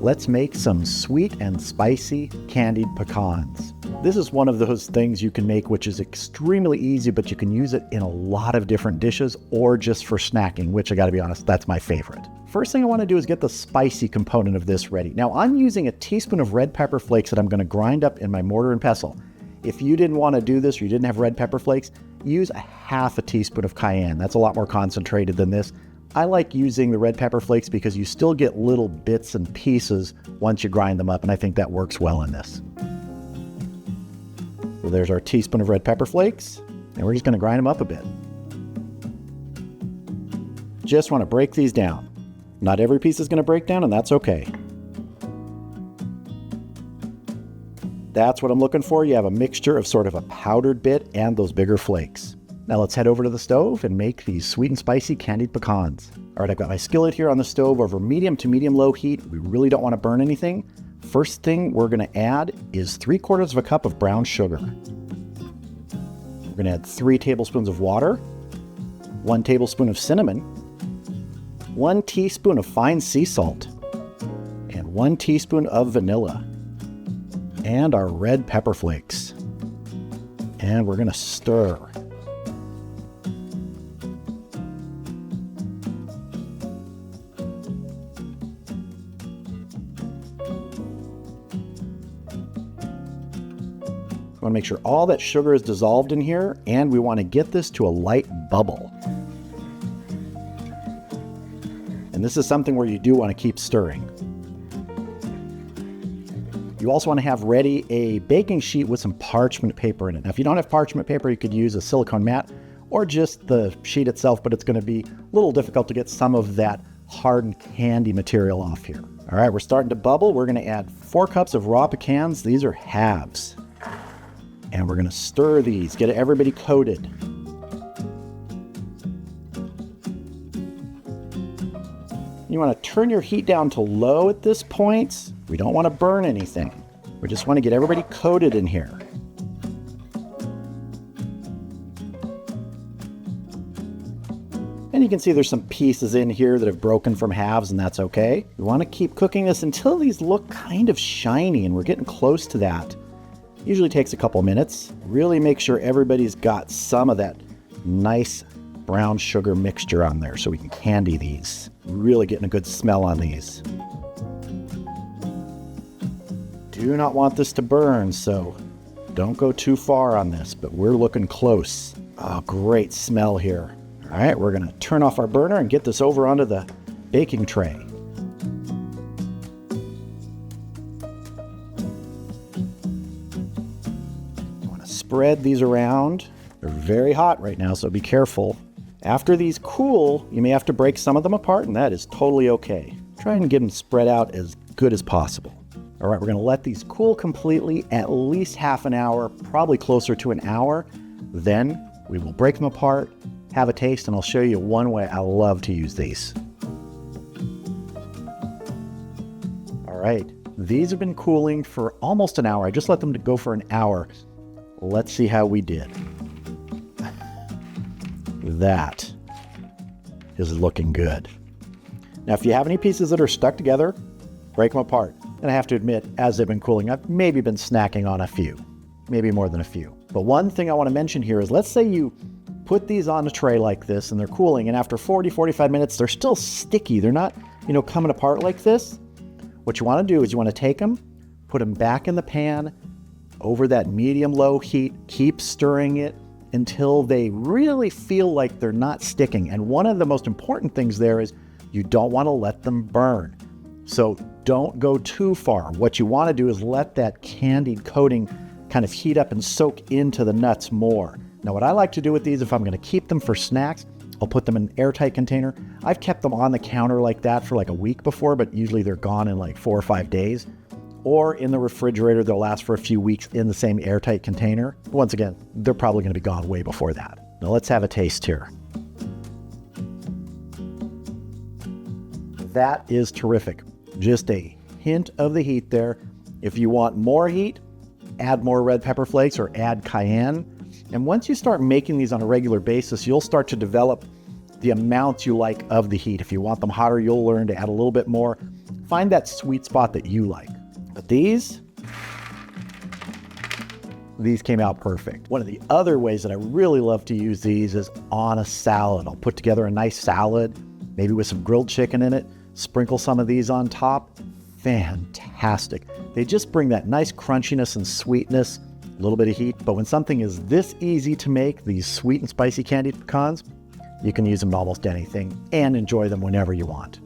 Let's make some sweet and spicy candied pecans. This is one of those things you can make which is extremely easy, but you can use it in a lot of different dishes or just for snacking, which I gotta be honest, that's my favorite. First thing I wanna do is get the spicy component of this ready. Now I'm using a teaspoon of red pepper flakes that I'm gonna grind up in my mortar and pestle. If you didn't wanna do this or you didn't have red pepper flakes, use a half a teaspoon of cayenne. That's a lot more concentrated than this. I like using the red pepper flakes because you still get little bits and pieces once you grind them up, and I think that works well in this. So there's our teaspoon of red pepper flakes, and we're just gonna grind them up a bit. Just wanna break these down. Not every piece is gonna break down, and that's okay. That's what I'm looking for. You have a mixture of sort of a powdered bit and those bigger flakes. Now let's head over to the stove and make these sweet and spicy candied pecans. All right, I've got my skillet here on the stove over medium to medium-low heat. We really don't want to burn anything. First thing we're going to add is 3/4 of a cup of brown sugar. We're going to add 3 tablespoons of water, 1 tablespoon of cinnamon, 1 teaspoon of fine sea salt, and 1 teaspoon of vanilla, and our red pepper flakes. And we're going to stir. We want to make sure all that sugar is dissolved in here, and we want to get this to a light bubble. And this is something where you do want to keep stirring. You also want to have ready a baking sheet with some parchment paper in it. Now, if you don't have parchment paper, you could use a silicone mat or just the sheet itself, but it's going to be a little difficult to get some of that hardened candy material off here. All right, we're starting to bubble. We're going to add 4 cups of raw pecans. These are halves. And we're going to stir these, get everybody coated. You want to turn your heat down to low at this point. We don't want to burn anything. We just want to get everybody coated in here. And you can see there's some pieces in here that have broken from halves, and that's okay. We want to keep cooking this until these look kind of shiny, and we're getting close to that. Usually takes a couple minutes. Really make sure everybody's got some of that nice brown sugar mixture on there so we can candy these. Really getting a good smell on these. Do not want this to burn, so don't go too far on this, but we're looking close. Oh, great smell here. All right, we're gonna turn off our burner and get this over onto the baking tray. Spread these around. They're very hot right now, so be careful. After these cool, you may have to break some of them apart, and that is totally okay. Try and get them spread out as good as possible. All right, we're gonna let these cool completely, at least half an hour, probably closer to an hour. Then we will break them apart, have a taste, and I'll show you one way I love to use these. All right, these have been cooling for almost an hour. I just let them go for an hour. Let's see how we did. That is looking good. Now, if you have any pieces that are stuck together, break them apart. And I have to admit, as they've been cooling, I've maybe been snacking on a few, maybe more than a few. But one thing I want to mention here is, let's say you put these on a tray like this and they're cooling, and after 40, 45 minutes, they're still sticky. They're not, coming apart like this. What you want to do is you want to take them, put them back in the pan, over that medium-low heat, keep stirring it until they really feel like they're not sticking. And one of the most important things there is you don't want to let them burn. So don't go too far. What you want to do is let that candied coating kind of heat up and soak into the nuts more. Now, what I like to do with these, if I'm going to keep them for snacks, I'll put them in an airtight container. I've kept them on the counter like that for like a week before, but usually they're gone in like 4 or 5 days. Or in the refrigerator, they'll last for a few weeks in the same airtight container. Once again, they're probably going to be gone way before that. Now let's have a taste here. That is terrific. Just a hint of the heat there. If you want more heat, add more red pepper flakes or add cayenne. And once you start making these on a regular basis, you'll start to develop the amount you like of the heat. If you want them hotter, you'll learn to add a little bit more. Find that sweet spot that you like. But these came out perfect. One of the other ways that I really love to use these is on a salad. I'll put together a nice salad, maybe with some grilled chicken in it, sprinkle some of these on top. Fantastic. They just bring that nice crunchiness and sweetness, a little bit of heat. But when something is this easy to make, these sweet and spicy candied pecans, you can use them in almost anything and enjoy them whenever you want.